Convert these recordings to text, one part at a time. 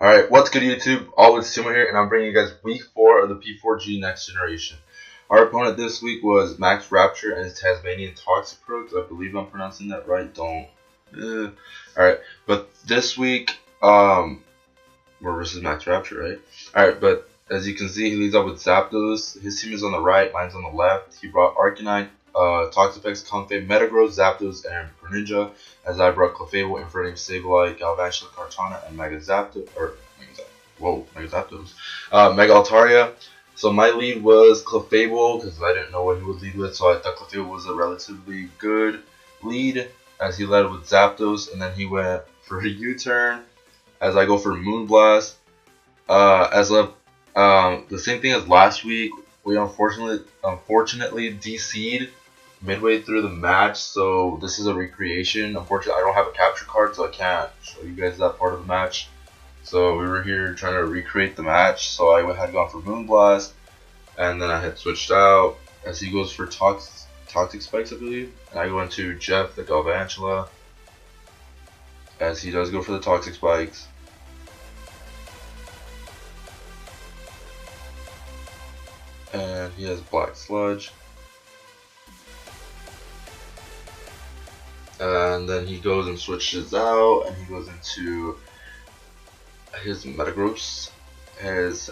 Alright, what's good YouTube? Always Timo here, and I'm bringing you guys week 4 of the P4G Next Generation. Our opponent this week was MaxRapture and his Tasmanian Toxicroaks. I believe I'm pronouncing that right, Alright, but this week, we're versus MaxRapture, right? Alright, but as you can see, he leads up with Zapdos. His team is on the right, mine's on the left. He brought Arcanine, Toxapex, Comfey, Metagross, Zapdos, and Greninja, as I brought Clefable, Infernape, Sableye, Galvantula, Kartana, and Mega Altaria. So my lead was Clefable, because I didn't know what he would lead with, so I thought Clefable was a relatively good lead, as he led with Zapdos, and then he went for a U-turn, as I go for Moonblast. The same thing as last week, we unfortunately DC'd midway through the match, so this is a recreation. Unfortunately, I don't have a capture card, so I can't show you guys that part of the match. So we were here trying to recreate the match, so I had gone for Moonblast, and then I had switched out, as he goes for Toxic Spikes, I believe, and I go into Jeff the Galvantula, as he does go for the Toxic Spikes. And he has Black Sludge. And then he goes and switches out, and he goes into his Metagross, his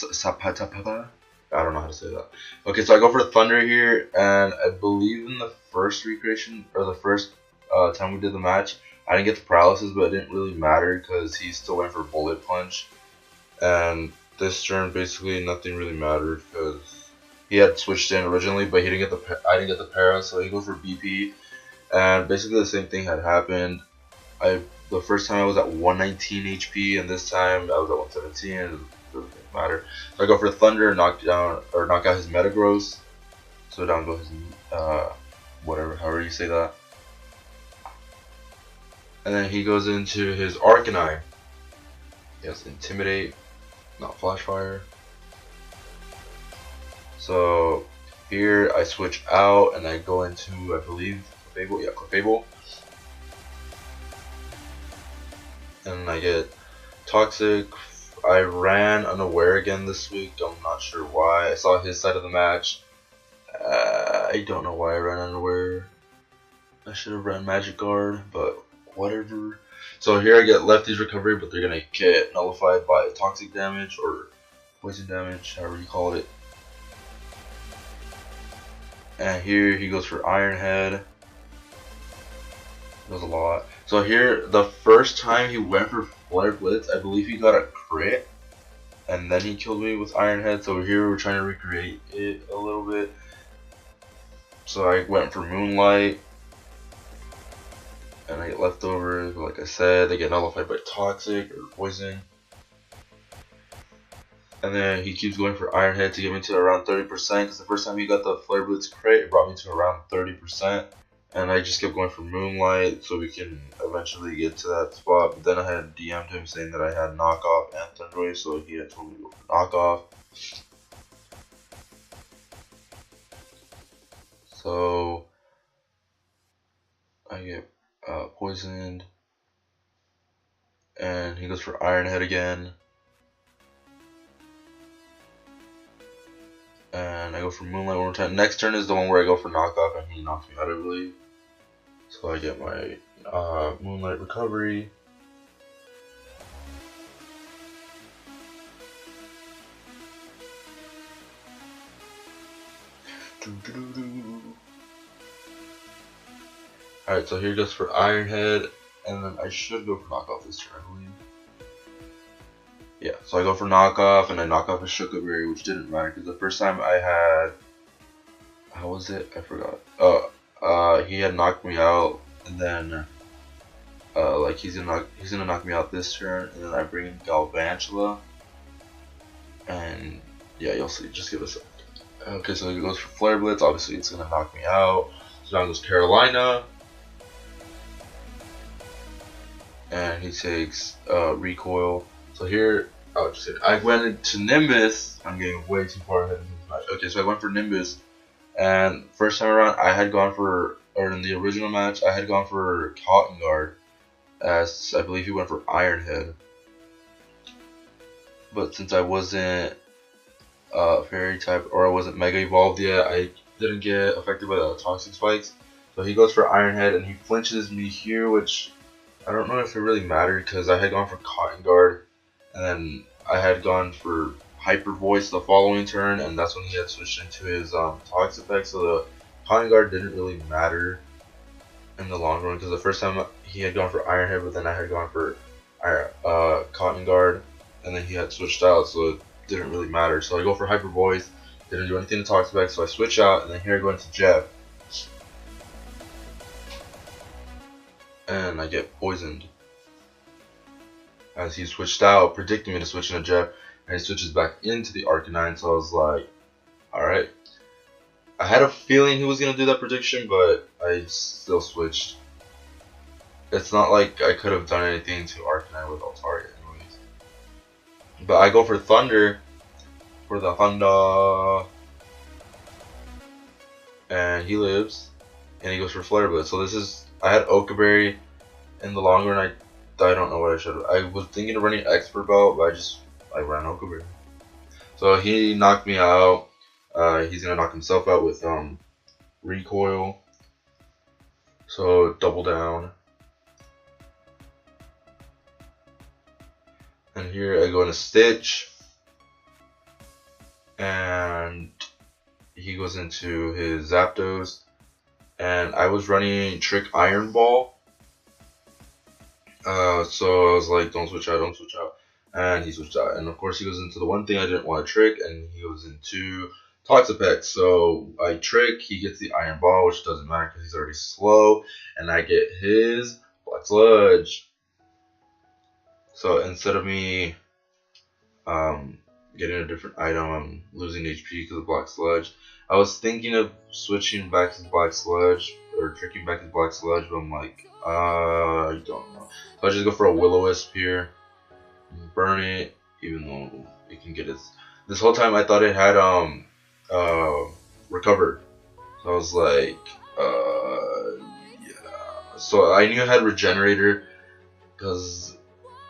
Sapatapapa. I don't know how to say that. Okay, so I go for Thunder here, and I believe in the first recreation, or the first time we did the match, I didn't get the paralysis, but it didn't really matter because he still went for Bullet Punch. And this turn, basically, nothing really mattered because he had switched in originally, but I didn't get the para, so he goes for BP, and basically the same thing had happened. The first time I was at 119 HP, and this time I was at 117, and it doesn't matter. So I go for Thunder, knock out his Metagross. So down goes his however you say that. And then he goes into his Arcanine. He has Intimidate, not Flash Fire. So here I switch out and I go into, I believe, Clefable. And I get Toxic. I ran unaware again this week. I'm not sure why. I saw his side of the match. I don't know why I ran unaware. I should have ran Magic Guard, but whatever. So here I get Lefty's Recovery, but they're going to get nullified by Toxic damage or Poison damage, however you call it. And here he goes for Iron Head. Does a lot. So here, the first time he went for Flare Blitz, I believe he got a crit, and then he killed me with Iron Head. So here we're trying to recreate it a little bit. So I went for Moonlight, and I get leftovers. Like I said, they get nullified by Toxic or Poison. And then he keeps going for Iron Head to get me to around 30%, because the first time he got the Flare Blitz crit, it brought me to around 30%. And I just kept going for Moonlight so we can eventually get to that spot. But then I had DM'd him saying that I had Knockoff and Thunderwave, so he had told me to go for Knockoff. So I get poisoned, and he goes for Iron Head again. And I go for Moonlight one more time. Next turn is the one where I go for Knockoff, and he knocks me out, I believe. So I get my Moonlight Recovery. Alright, so here goes for Iron Head, and then I should go for Knockoff this turn, I believe. Yeah, so I go for Knockoff, and I knock off a Sugar Berry, which didn't matter, because the first time I had... How was it? I forgot. He had knocked me out, and then... like, he's gonna knock me out this turn, and then I bring in Galvantula. And, yeah, you'll see. Just give us a... Okay, so he goes for Flare Blitz. Obviously, it's gonna knock me out. So now goes Carolina. And he takes Recoil. So here, I went into Nimbus. I'm getting way too far ahead in this match. Okay, so I went for Nimbus, and first time around, I had gone for, or in the original match, I had gone for Cotton Guard, as I believe he went for Iron Head. But since I wasn't fairy type, or I wasn't mega evolved yet, I didn't get affected by the toxic spikes. So he goes for Iron Head and he flinches me here, which I don't know if it really mattered because I had gone for Cotton Guard and then I had gone for Hyper Voice the following turn, and that's when he had switched into his toxic effect. So the Cotton Guard didn't really matter in the long run because the first time he had gone for Iron Head, but then I had gone for Cotton Guard, and then he had switched out, so it didn't really matter. So I go for Hyper Voice, didn't do anything to toxic effect, so I switch out, and then here I go into Jeff, and I get poisoned as he switched out, predicting me to switch into Jeff, and he switches back into the Arcanine. So I was like, alright. I had a feeling he was going to do that prediction, but I still switched. It's not like I could have done anything to Arcanine with Altaria anyways. But I go for Thunder, for the Thunder, and he lives, and he goes for Flare Blitz. So this is, I had Okaberry. In the long run, I don't know what I should have. I was thinking of running Expert Belt, but I ran Okaberry. So he knocked me out. He's gonna knock himself out with Recoil. So double down. And here I go into Stitch. And he goes into his Zapdos. And I was running Trick Iron Ball. So I was like, don't switch out. And he switched out. And of course he goes into the one thing I didn't want to trick, and he goes into Toxapex. So I trick, he gets the Iron Ball, which doesn't matter because he's already slow, and I get his Black Sludge. So instead of me getting a different item, I'm losing HP because of Black Sludge. I was thinking of switching back his Black Sludge, or tricking back his Black Sludge, but I'm like, I don't know. So I just go for a Will-O-Wisp here, burn it, even though it can get its. This whole time I thought it had recovered. So I was like, yeah. So I knew it had Regenerator because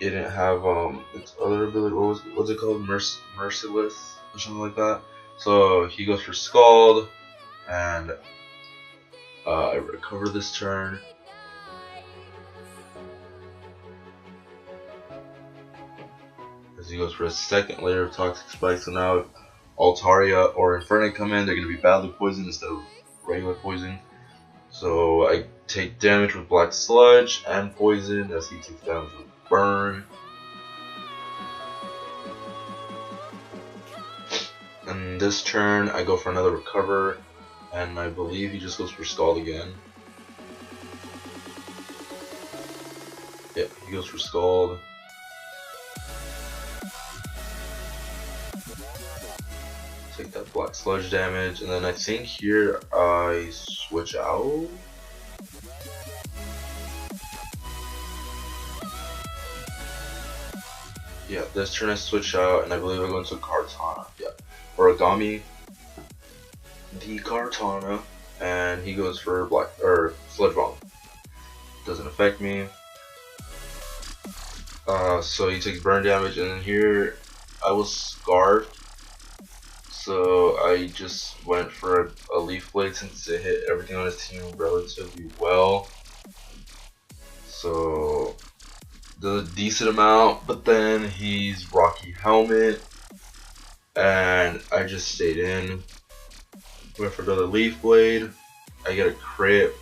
it didn't have its other ability. What's it called? Merciless or something like that. So he goes for Scald, and I recover this turn. As he goes for a second layer of Toxic Spike. So now if Altaria or Inferno come in, they're going to be badly poisoned instead of regular poison. So I take damage with Black Sludge and Poison as he takes damage with Burn. And this turn I go for another Recover, and I believe he just goes for Scald again. Yep, he goes for Scald. Take that Black Sludge damage, and then I think here I switch out. Yeah, this turn I switch out, and I believe I go into Kartana. Yeah, Origami, the Kartana, and he goes for Sludge Bomb. Doesn't affect me. So he takes burn damage, and then here I was Scarfed. So I just went for a Leaf Blade since it hit everything on his team relatively well. So does a decent amount, but then he's Rocky Helmet, and I just stayed in. Went for another Leaf Blade. I get a crit,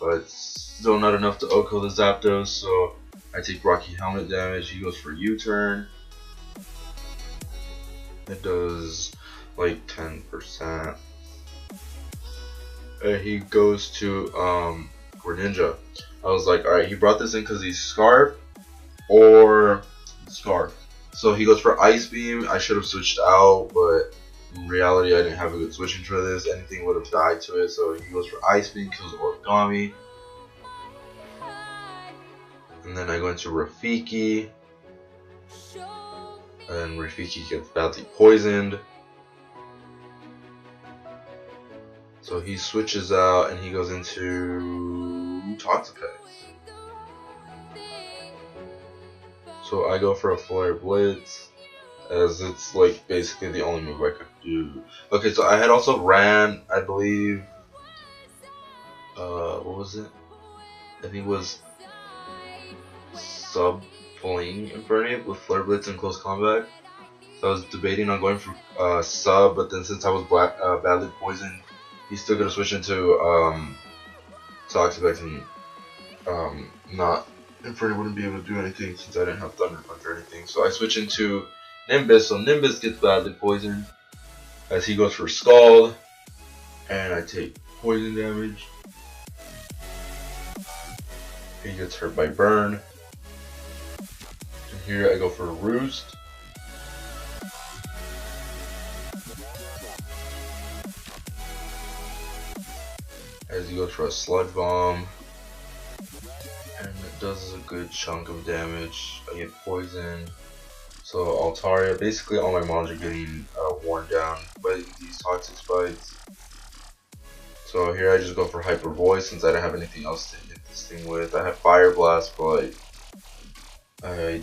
but still not enough to OHKO the Zapdos, so I take Rocky Helmet damage. He goes for U-turn. It does like 10%. And he goes to Greninja. I was like, alright, he brought this in because he's Scarf or Scarf. So he goes for Ice Beam. I should have switched out, but in reality I didn't have a good switching for this. Anything would have died to it. So he goes for Ice Beam, kills Origami. And then I go into Rafiki. And Rafiki gets badly poisoned. So he switches out and he goes into Toxapex. So I go for a Flare Blitz, as it's like basically the only move I could do. Okay, so I had also ran, I believe, what was it? I think it was Sub Fling Infernape with Flare Blitz in close combat. So I was debating on going for Sub, but then since I was badly poisoned, he's still gonna switch into Toxicroaks, and not Infernape wouldn't be able to do anything since I didn't have Thunder Punch or anything. So I switch into Nimbus, so Nimbus gets badly poisoned as he goes for Scald, and I take poison damage. He gets hurt by Burn. And here I go for a Roost. As he goes for a Sludge Bomb. And it does a good chunk of damage. I get poisoned. So Altaria, basically all my mons are getting worn down by these toxic spikes. So here I just go for Hyper Voice since I don't have anything else to hit this thing with. I had Fire Blast, but I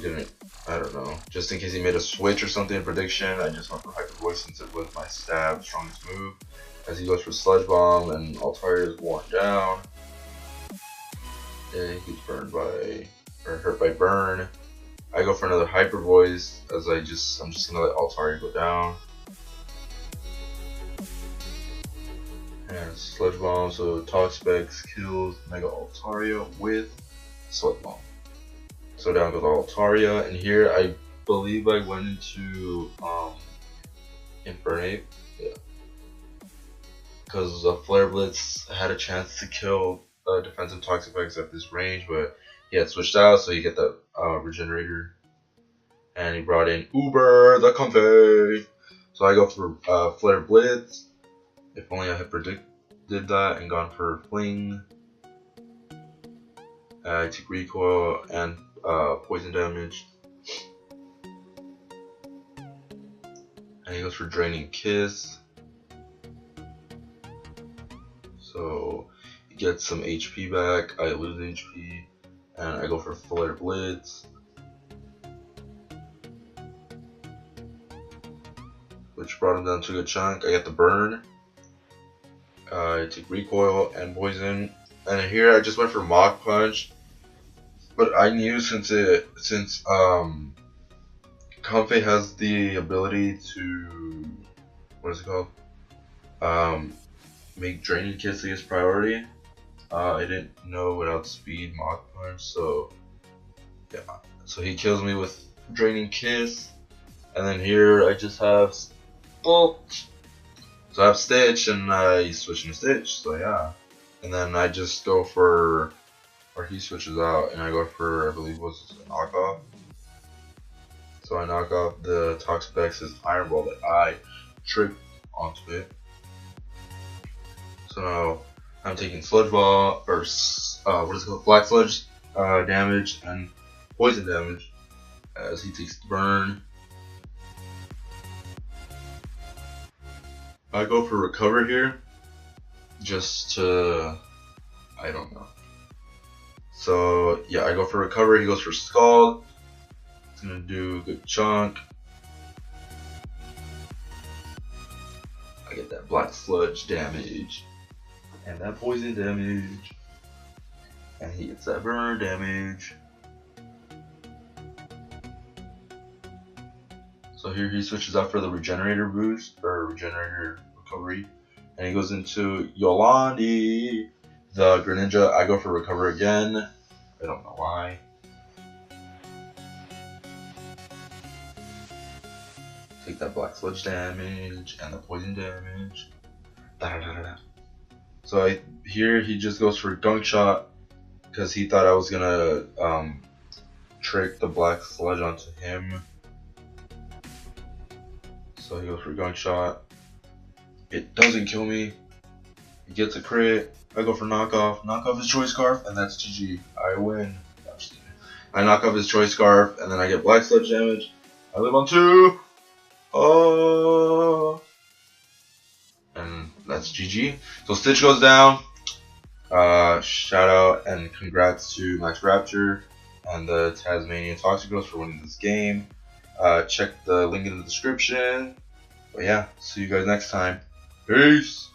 don't know. Just in case he made a switch or something in prediction, I just went for Hyper Voice since it was my strongest move. As he goes for Sludge Bomb and Altaria is worn down. And he gets hurt by Burn. I go for another Hyper Voice as I'm just gonna let Altaria go down. And Sludge Bomb, so Toxicroaks kills Mega Altaria with Sludge Bomb. So down goes Altaria, and here I believe I went into Infernape, yeah, because Flare Blitz had a chance to kill defensive Toxicroaks at this range, but he had switched out, so you get the Regenerator, and he brought in Uber the Comfy. So I go for Flare Blitz. If only I had predicted that and gone for Fling. I take recoil and poison damage. And he goes for Draining Kiss. So he gets some HP back, I lose HP, and I go for Flare Blitz, which brought him down to a good chunk. I get the Burn. I take recoil and poison, and here I just went for Mach Punch, but I knew since Comfy has the ability to, what is it called, make Draining Kiss his priority. I didn't know without speed Mach Punch, so yeah, so he kills me with Draining Kiss, and then here I just have So I have Stitch, and I switch into Stitch, so yeah. And then I just go for, or he switches out, and I go for, I believe it was a knockoff. So I knock off the Toxicroaks' Iron Ball that I tricked onto it. So now I'm taking Sludge Ball, or what is it called, Black Sludge damage, and poison damage, as he takes the Burn. I go for Recover here, just to, I don't know. So yeah, I go for Recover, he goes for Scald. It's gonna do a good chunk. I get that Black Sludge damage, and that poison damage, and he gets that Burn damage. So here he switches out for the Regenerator boost, or Regenerator recovery, and he goes into Yolandi, the Greninja. I go for Recover again. I don't know why. Take that Black Sludge damage and the poison damage. So here he just goes for Gunk Shot because he thought I was gonna trick the Black Sludge onto him. So he goes for Gunk Shot. It doesn't kill me. He gets a crit. I go for Knockoff. Knock off his Choice Scarf, and that's GG. I win. I knock off his Choice Scarf, and then I get Black Sludge damage. I live on 2. Oh. And that's GG. So Stitch goes down. Shout out and congrats to MaxRapture. and the Tasmanian Toxicroaks for winning this game. Check the link in the description. But yeah, see you guys next time. Peace!